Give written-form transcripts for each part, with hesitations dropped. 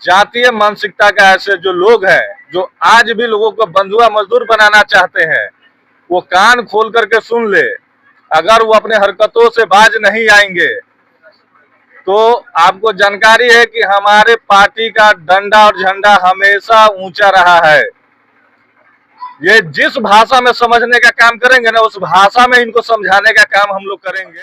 जातीय मानसिकता का ऐसे जो लोग हैं जो आज भी लोगों को बंधुआ मजदूर बनाना चाहते हैं, वो कान खोल करके सुन ले। अगर वो अपने हरकतों से बाज नहीं आएंगे तो आपको जानकारी है कि हमारे पार्टी का डंडा और झंडा हमेशा ऊंचा रहा है। ये जिस भाषा में समझने का काम करेंगे ना, उस भाषा में इनको समझाने का काम हम लोग करेंगे।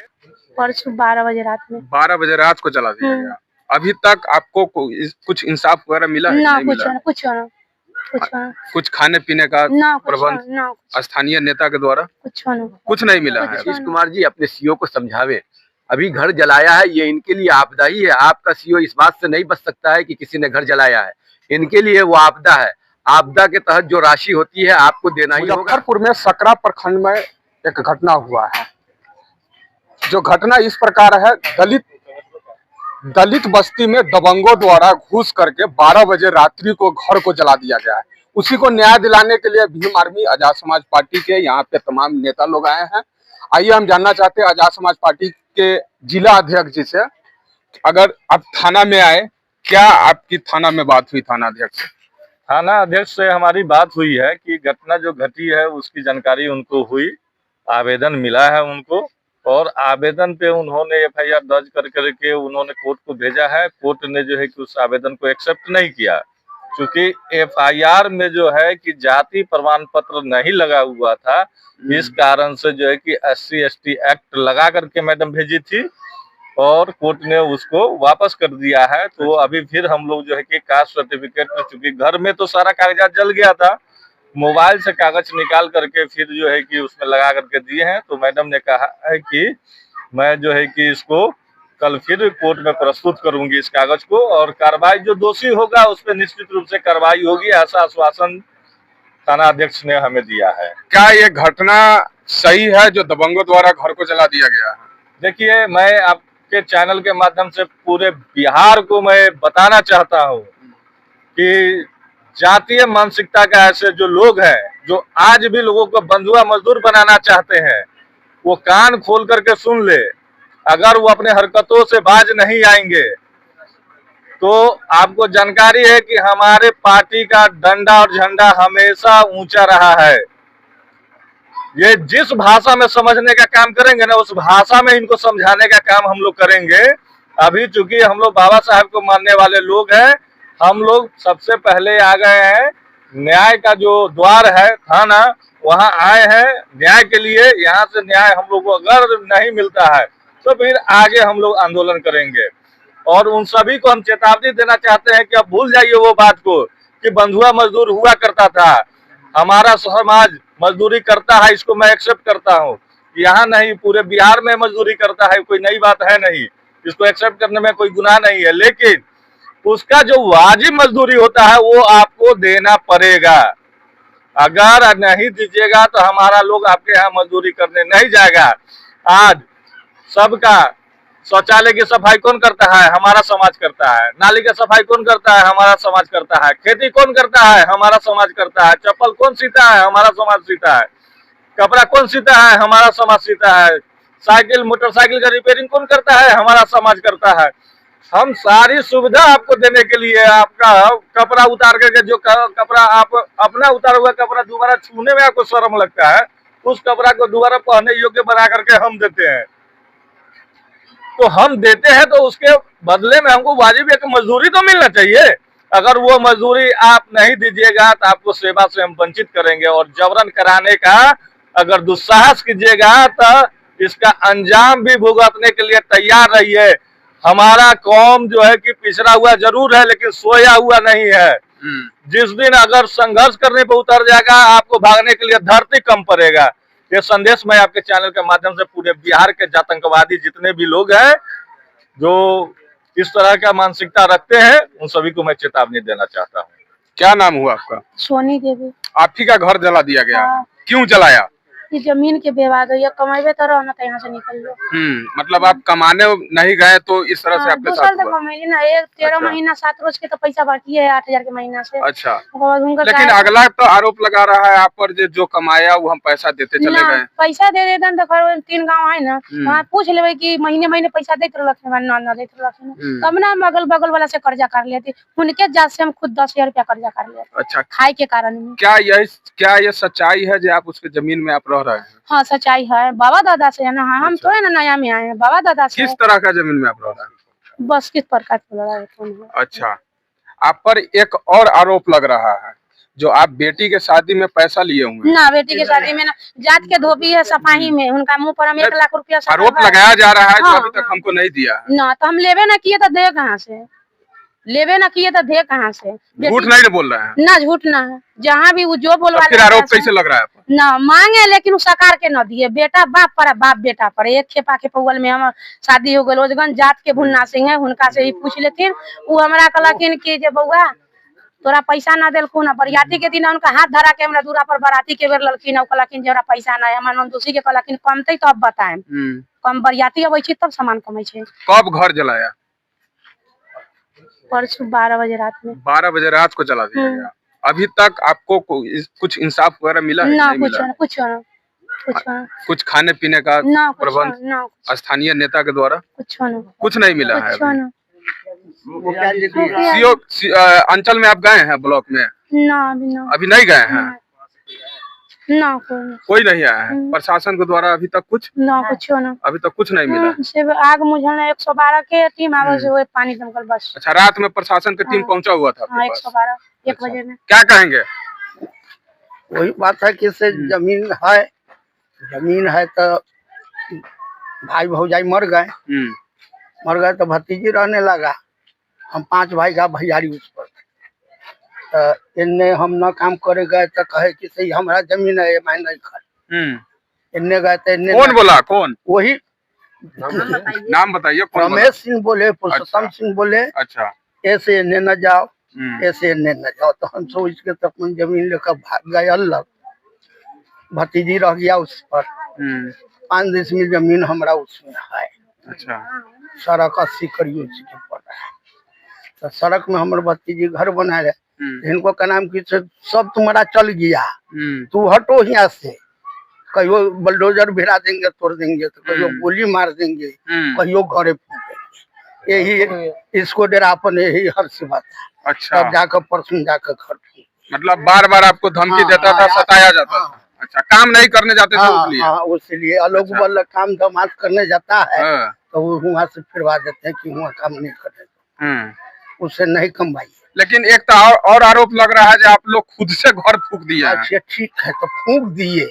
परसों 12 बजे रात में 12 बजे रात को चला दिया गया। अभी तक आपको कुछ इंसाफ वगैरह मिला है? ना, नहीं मिला? कुछ खाने पीने का प्रबंध ना, स्थानीय नेता के द्वारा कुछ नहीं मिला है। नीतीश कुमार जी अपने सीओ को समझावे। अभी घर जलाया है, ये इनके लिए आपदा ही है। आपका सीओ इस बात से नहीं बच सकता है कि किसी ने घर जलाया है, इनके लिए वो आपदा है। आपदा के तहत जो राशि होती है आपको देना ही होगा। मुजफ्फरपुर में सकरा प्रखंड में एक घटना हुआ है। जो घटना इस प्रकार है, दलित बस्ती में दबंगों द्वारा घुस करके 12 बजे रात्रि को घर को जला दिया गया है। उसी को न्याय दिलाने के लिए भीम आर्मी आजाद समाज पार्टी के यहाँ पे तमाम नेता लोग आए हैं। आइए हम जानना चाहते हैं आजाद समाज पार्टी के जिला अध्यक्ष जी से, अगर आप थाना में आए, क्या आपकी थाना में बात हुई? थाना अध्यक्ष से थाना अध्यक्ष से हमारी बात हुई है कि घटना जो घटी है उसकी जानकारी उनको हुई, आवेदन मिला है उनको, और आवेदन पे उन्होंने एफआईआर दर्ज करके उन्होंने कोर्ट को भेजा है। कोर्ट ने जो है कि उस आवेदन को एक्सेप्ट नहीं किया, क्योंकि एफआईआर में जो है कि जाति प्रमाण पत्र नहीं लगा हुआ था। इस कारण से जो है कि SC/ST एक्ट लगा करके मैडम भेजी थी और कोर्ट ने उसको वापस कर दिया है। तो अभी फिर हम लोग जो है कि कास्ट सर्टिफिकेट, चूंकि घर में तो सारा कागजात जल गया था, मोबाइल से कागज निकाल करके फिर जो है कि उसमें लगा करके दिए हैं। तो मैडम ने कहा है कि मैं जो है कि इसको कल फिर कोर्ट में प्रस्तुत करूंगी इस कागज को, और कार्रवाई जो दोषी होगा उस पर निश्चित रूप से कार्रवाई होगी, ऐसा आश्वासन थाना अध्यक्ष ने हमें दिया है। क्या ये घटना सही है जो दबंगों द्वारा घर को जला दिया गया है? देखिए, मैं आपके चैनल के माध्यम से पूरे बिहार को मैं बताना चाहता हूँ कि जातीय मानसिकता का ऐसे जो लोग हैं जो आज भी लोगों को बंधुआ मजदूर बनाना चाहते हैं, वो कान खोल करके सुन ले। अगर वो अपने हरकतों से बाज नहीं आएंगे तो आपको जानकारी है कि हमारे पार्टी का डंडा और झंडा हमेशा ऊंचा रहा है। ये जिस भाषा में समझने का काम करेंगे ना, उस भाषा में इनको समझाने का काम हम लोग करेंगे। अभी चूंकि हम लोग बाबा साहब को मानने वाले लोग हैं, हम लोग सबसे पहले आ गए हैं। न्याय का जो द्वार है थाना, वहां आए हैं न्याय के लिए। यहाँ से न्याय हम लोग को अगर नहीं मिलता है तो फिर आगे हम लोग आंदोलन करेंगे। और उन सभी को हम चेतावनी देना चाहते हैं कि अब भूल जाइए वो बात को कि बंधुआ मजदूर हुआ करता था। हमारा समाज मजदूरी करता है, इसको मैं एक्सेप्ट करता हूँ। यहाँ नहीं, पूरे बिहार में मजदूरी करता है, कोई नई बात है नहीं, इसको एक्सेप्ट करने में कोई गुनाह नहीं है। लेकिन उसका जो वाजिब मजदूरी होता है वो आपको देना पड़ेगा। अगर नहीं दीजिएगा तो हमारा लोग आपके यहाँ मजदूरी करने नहीं जाएगा। आज सबका शौचालय की सफाई कौन करता है? हमारा समाज करता है। नाली की सफाई कौन करता है? हमारा समाज करता है। खेती कौन करता है? हमारा समाज करता है। चप्पल कौन सीता है? हमारा समाज सीता है। कपड़ा कौन सीता है? हमारा समाज सीता है। साइकिल मोटरसाइकिल का रिपेयरिंग कौन करता है? हमारा समाज करता है। हम सारी सुविधा आपको देने के लिए आपका कपड़ा उतार करके, जो कपड़ा आप अपना उतारा हुआ कपड़ा दोबारा छूने में आपको शर्म लगता है, उस कपड़ा को दोबारा पहनने योग्य बना करके हम देते हैं। तो हम देते हैं तो उसके बदले में हमको वाजिब एक मजदूरी तो मिलना चाहिए। अगर वो मजदूरी आप नहीं दीजिएगा तो आपको सेवा से हम वंचित करेंगे, और जबरन कराने का अगर दुस्साहस कीजिएगा तो इसका अंजाम भी भुगतने के लिए तैयार रहिए। हमारा कौम जो है कि पिछड़ा हुआ जरूर है लेकिन सोया हुआ नहीं है। जिस दिन अगर संघर्ष करने पर उतर जाएगा, आपको भागने के लिए धरती कम पड़ेगा। ये संदेश मैं आपके चैनल के माध्यम से पूरे बिहार के आतंकवादी जितने भी लोग हैं जो इस तरह का मानसिकता रखते हैं, उन सभी को मैं चेतावनी देना चाहता हूँ। क्या नाम हुआ आपका? सोनी देवी। आप ही का घर जला दिया गया? क्यों जलाया? ये जमीन के विवाद हो, ये कमाइबे तो रहो ना तो यहाँ से निकल लो। मतलब आप कमाने नहीं गए तो इस तरह से आपके दो साथ साल तक हुआ? कमाई ना, एक 13 अच्छा। महीना 7 रोज के तो पैसा बाकी है 8,000 के महीना से। अच्छा, उसके बाद उनका लेकिन गाय- अगला तो आरोप लगा रहा है आप पर, जो कमाया वो हम पैसा देते चले ना, गए। पैसा दे देते तो खैर 3 गांव है ना, वहाँ पूछ लेवे कि महीने महीने पैसा देते रहलक ना देते रहलक, तब ना हम अगल बगल वाला से कर्जा कर लेते, उनके जात से हम खुद 10,000 रुपया कर्जा कर लेते अच्छा, खाए के कारण में। क्या ये सच्चाई है जो आप उसके जमीन में आप रह रहे हैं? हाँ सच्चाई है, बाबा दादा से है ना, हम अच्छा। थोड़े ना नया में आए हैं, बाबा दादा से किस है। तरह का जमीन में आप रह रहे हैं? बस किस प्रकार से लगा है कौन है? अच्छा, आप पर एक और आरोप लग रहा है, जो आप बेटी के शादी में पैसा लिए हुए हैं। ना बेटी के शादी में ना, जात के धोबी है सफाही में, उनका मुंह पर हम 1 लाख रुपया आरोप लगाया जा रहा है जो अभी तक हमको नहीं दिया है। ना, तो हम लेवे ना किए तो दे कहाँ से, लेवे ना किए तो दे कहाँ से? झूठ नहीं बोल रहे हैं ना, झूठ ना है, जहाँ भी वो जो बोलवा फिर आरोप कैसे लग रहा है आप पर? ना मांगे लेकिन वो सरकार के न दिए, बेटा बाप पर बाप बेटा पर। एक खेपा के पौवल में हम शादी हो गई, रोजगन जात के भुन्ना सिंह है, उनका से ही पूछ लेथिन, वो हमरा कहलखिन कि जे बउआ तोरा पैसा ना देलखुन, बरियाती के दिन उनका हाथ धरा के हमरा दूरा पर बराती के बेर ललखिन, कहलखिन जे हमरा पैसा ना है, हमर नंदोसी के कहलखिन कमतै तब बताएम, कम बरियाती अबै छी तब सामान कमै छै। कब घर जलाया? परसों 12 बजे रात में। 12 बजे रात को जला दिया गया। अभी तक आपको कुछ इंसाफ वगैरह मिला है? ना, नहीं मिला? कुछ ना कुछ खाने पीने का ना, प्रबंध ना, स्थानीय नेता के द्वारा कुछ नहीं मिला है कुछ अभी? ना। अंचल में आप गए हैं, ब्लॉक में? ना, अभी नहीं गए हैं? ना, कोई नहीं आया है प्रशासन के द्वारा अभी तक? कुछ ना, अभी तक कुछ नहीं मिला है। सिर्फ आग मुझलने 112 के टीम आवे से वो पानी दमकल बस। अच्छा, रात में प्रशासन की टीम पहुंचा हुआ था आपके पास? 112 1 अच्छा। बजे में। क्या कहेंगे? वही बात है कि इससे जमीन है तो भाई भौजाई मर गए तो भतीजी रहने लगा, हम 5 भाई का भैयारी उस पर, तो इनने हम न काम करे गए तो कहे कि सही हमारा जमीन है, मैं नहीं कर। इनने गए तो इनने कौन बोला? कौन? वही नाम बताइए। कौन बोला? रमेश सिंह बोले, पुरुषोत्तम सिंह बोले, अच्छा, ऐसे इन्हें न जाओ, ऐसे इन्हें न जाओ, तो हम सोच के तो अपनी जमीन लेकर भाग गए अलग। भतीजी रह गया उस पर, 5 डिसमिल जमीन हमारा उसमें है। अच्छा, सड़क 80 करियो के पड़ रहा है, तो सड़क में हमारे भतीजी घर बना रहे, इनको का नाम की सब तुम्हारा चल गया, तू हटो यहाँ से, कहियो बलडोजर भिड़ा देंगे, तोड़ देंगे, तो कहियो गोली मार देंगे, कहियो घरे फूकेंगे। यही इसको डेरापन यही हर से बात है। अच्छा, तब जाकर परसों जाकर घर फूके। मतलब बार बार आपको धमकी देता था, सताया जाता था? अच्छा, काम नहीं करने जाते थे उसलिए? हाँ, उसलिए अलोक बल काम धमाल करने जाता है तो वो वहाँ से फिरवा देते हैं कि वहाँ काम नहीं करने, उससे नहीं कमाई। लेकिन एक तो और आरोप लग रहा है जो आप लोग खुद से घर फूक दिए हैं। अच्छा, ठीक है, तो फूक दिए,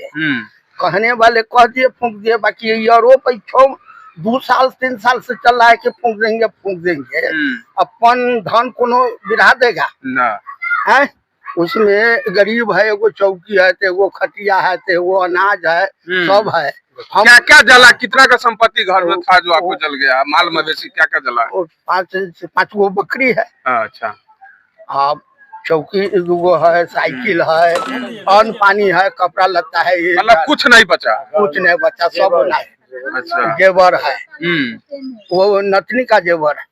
कहने वाले कह दिए फूक दिए, बाकी ये आरोप 2 साल 3 साल से चल रहा है कि फूक देंगे। अपन धन कोनो बिढ़ा देगा ना है? उसमें गरीब है, एगो चौकी है, तो एगो खटिया है, तो एगो अनाज है, सब है। हम क्या जला? कितना का संपत्ति घर में था जो आपको जल गया? माल मवेशी क्या जला? 5 गो बकरी है। अच्छा, हाँ, चौकी 2 गो है, साइकिल है, अन्न पानी है, कपड़ा लत्ता है, मतलब कुछ नहीं बचा? कुछ नहीं बचा, सब है। अच्छा, जेवर है, वो नथनी का जेवर है।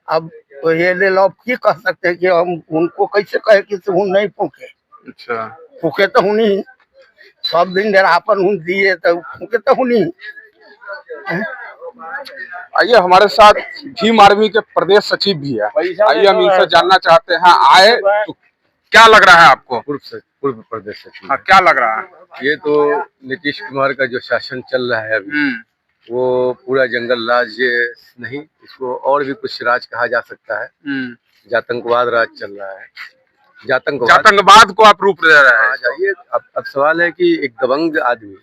अब तो ये ले लो, की कह सकते हैं कि हम उनको कैसे कहे कि वो नहीं फूके? अच्छा, फूके तो नहीं, सब दिन डेरापन दिए तो फूके तो नहीं। आइए, हमारे साथ भीम आर्मी के प्रदेश सचिव भी है, आइए हम इनसे जानना चाहते हैं। आए तो क्या लग रहा है आपको? पूर्व प्रदेश सचिव। हाँ, क्या लग रहा है? ये तो नीतीश कुमार का जो शासन चल रहा है अभी, वो पूरा जंगल राज नहीं, इसको और भी कुछ राज कहा जा सकता है। जातंकवाद राज चल रहा है। जातंकवाद को आप रूप दे रहे हैं। जाइए, अब सवाल है कि एक दबंग आदमी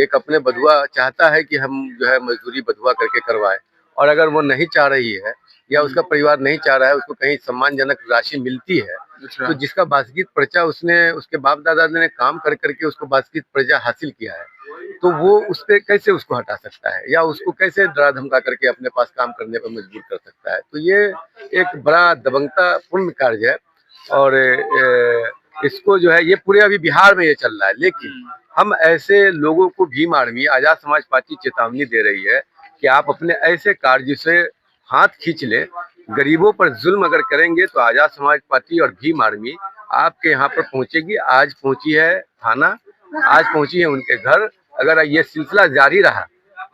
एक अपने बधुआ चाहता है कि हम जो है मजदूरी बधुआ करके करवाए, और अगर वो नहीं चाह रही है या उसका परिवार नहीं चाह रहा है, उसको कहीं सम्मानजनक राशि मिलती है, तो जिसका बासगीत पर्चा उसके बाप दादा ने काम कर करके उसको बासगीत पर्चा हासिल किया है, तो वो उस पे कैसे उसको हटा सकता है या उसको कैसे डरा धमका करके अपने पास काम करने पर मजबूर कर सकता है? तो ये एक बड़ा दबंगता पूर्ण कार्य है, और इसको जो है ये पूरे अभी बिहार में ये चल रहा है। लेकिन हम ऐसे लोगों को भीम आर्मी आजाद समाज पार्टी चेतावनी दे रही है कि आप अपने ऐसे कार्य से हाथ खींच ले। गरीबों पर जुल्म अगर करेंगे तो आजाद समाज पार्टी और भीम आर्मी आपके यहाँ पर पहुंचेगी। आज पहुंची है थाना, आज पहुंची है उनके घर। अगर ये सिलसिला जारी रहा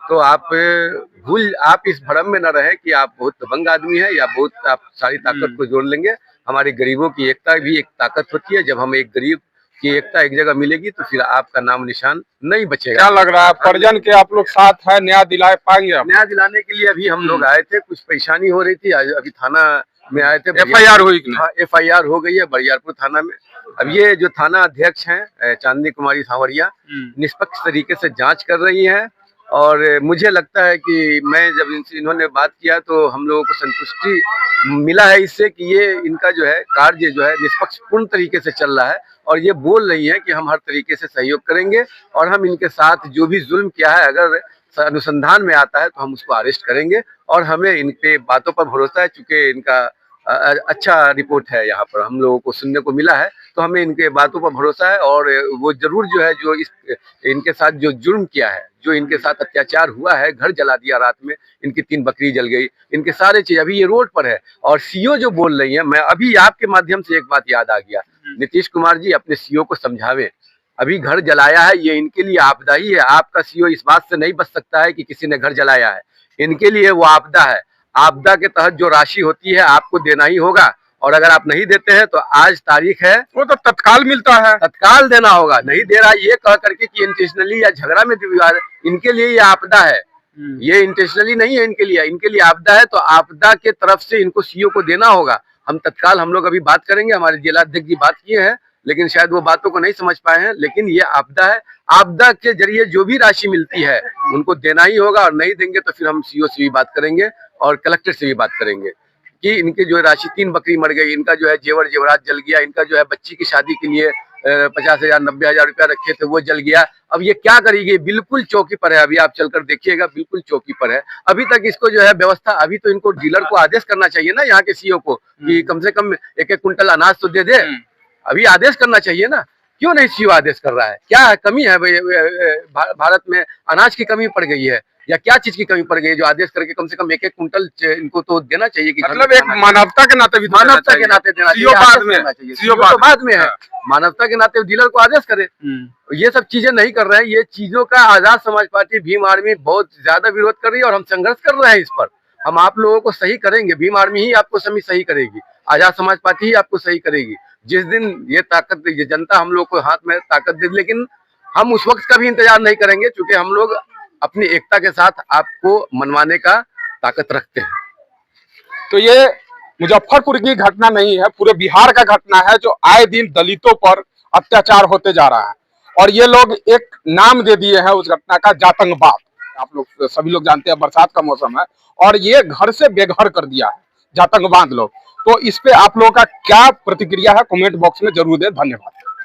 तो आप इस भ्रम में न रहे कि आप बहुत दबंग आदमी है या बहुत आप सारी ताकत को जोड़ लेंगे। हमारे गरीबों की एकता भी एक ताकत होती है। जब हम एक गरीब की एकता एक जगह मिलेगी तो फिर आपका नाम निशान नहीं बचेगा। क्या लग रहा है परिजन के आप लोग साथ है, न्याय दिला पाएंगे आप? न्याय दिलाने के लिए अभी हम लोग आए थे, कुछ परेशानी हो रही थी, अभी थाना में आए थे। FIR हुई कि नहीं? हाँ, FIR हो गई है बरियारपुर थाना में। अब ये जो थाना अध्यक्ष हैं चांदनी कुमारी सांवरिया निष्पक्ष तरीके से जांच कर रही हैं और मुझे लगता है कि मैं जब इन्होंने बात किया तो हम लोगों को संतुष्टि मिला है इससे कि ये इनका जो है कार्य जो है निष्पक्ष पूर्ण तरीके से चल रहा है और ये बोल रही है कि हम हर तरीके से सहयोग करेंगे और हम इनके साथ जो भी जुल्म किया है अगर अनुसंधान में आता है तो हम उसको अरेस्ट करेंगे और हमें इनके बातों पर भरोसा है। चूंकि इनका अच्छा रिपोर्ट है यहाँ पर हम लोगों को सुनने को मिला है तो हमें इनके बातों पर भरोसा है और वो जरूर जो है जो इनके साथ जो जुर्म किया है, जो इनके साथ अत्याचार हुआ है, घर जला दिया रात में, इनकी 3 बकरी जल गई, इनके सारे चीज अभी ये रोड पर है। और सीओ जो बोल रही है, मैं अभी आपके माध्यम से एक बात याद आ गया, नीतीश कुमार जी अपने सीओ को समझावे। अभी घर जलाया है ये इनके लिए आपदा ही है। आपका सीओ इस बात से नहीं बच सकता है कि किसी ने घर जलाया है, इनके लिए वो आपदा है। आपदा के तहत जो राशि होती है आपको देना ही होगा और अगर आप नहीं देते हैं तो आज तारीख है, वो तो तत्काल मिलता है, तत्काल देना होगा। नहीं दे रहा ये कह करके कि इंटेंशनली या झगड़ा में विवाद, इनके लिए ये आपदा है, ये इंटेंशनली नहीं है इनके लिए आपदा है। तो आपदा के तरफ से इनको सीओ को देना होगा। हम तत्काल हम लोग अभी बात करेंगे, हमारे जिलाध्यक्ष जी बात किए हैं लेकिन शायद वो बातों को नहीं समझ पाए हैं। लेकिन ये आपदा है, आपदा के जरिए जो भी राशि मिलती है उनको देना ही होगा और नहीं देंगे तो फिर हम सीओ से भी बात करेंगे और कलेक्टर से भी बात करेंगे कि इनके जो राशि 3 बकरी मर गई, इनका जो है जेवर जेवरात जल गया, इनका जो है बच्ची की शादी के लिए 50,000 90,000 रुपया रखे थे वो जल गया। अब ये क्या करेगी? बिल्कुल चौकी पर है, अभी आप चलकर देखिएगा, बिल्कुल चौकी पर है। अभी तक इसको जो है व्यवस्था, अभी तो इनको डीलर को आदेश करना चाहिए ना यहाँ के सीओ को कि कम से कम 1-1 कुंटल अनाज तो दे दे। अभी आदेश करना चाहिए ना, क्यों नहीं सीओ आदेश कर रहा है? क्या कमी है भारत में? अनाज की कमी पड़ गई है या क्या चीज की कमी पड़ गई है जो आदेश करके कम से कम 1-1 कुंटल इनको तो देना चाहिए कि मतलब एक मानवता के नाते भी मानवता के नाते देना चाहिए। सीओ बाद में है, मानवता के नाते डीलर को आदेश करे। ये सब चीजें नहीं कर रहे हैं। ये चीजों का आजाद समाज पार्टी भीम आर्मी बहुत ज्यादा विरोध कर रही है और हम संघर्ष कर रहे हैं इस पर। हम आप लोगों को सही करेंगे, भीम आर्मी ही आपको सही करेगी, आजाद समाज पार्टी ही आपको सही करेगी। जिस दिन ये ताकत, ये जनता हम लोग को हाथ में ताकत दे, लेकिन हम उस वक्त का भी इंतजार नहीं करेंगे क्योंकि हम लोग अपनी एकता के साथ आपको मनवाने का ताकत रखते हैं। तो ये मुजफ्फरपुर की घटना नहीं है, पूरे बिहार का घटना है जो आए दिन दलितों पर अत्याचार होते जा रहा है और ये लोग एक नाम दे दिए हैं उस घटना का, जातंगवाद। आप लोग सभी लोग जानते हैं बरसात का मौसम है और ये घर से बेघर कर दिया है जातंगवाद लोग। तो इस पे आप लोगों का क्या प्रतिक्रिया है कमेंट बॉक्स में जरूर दें। धन्यवाद।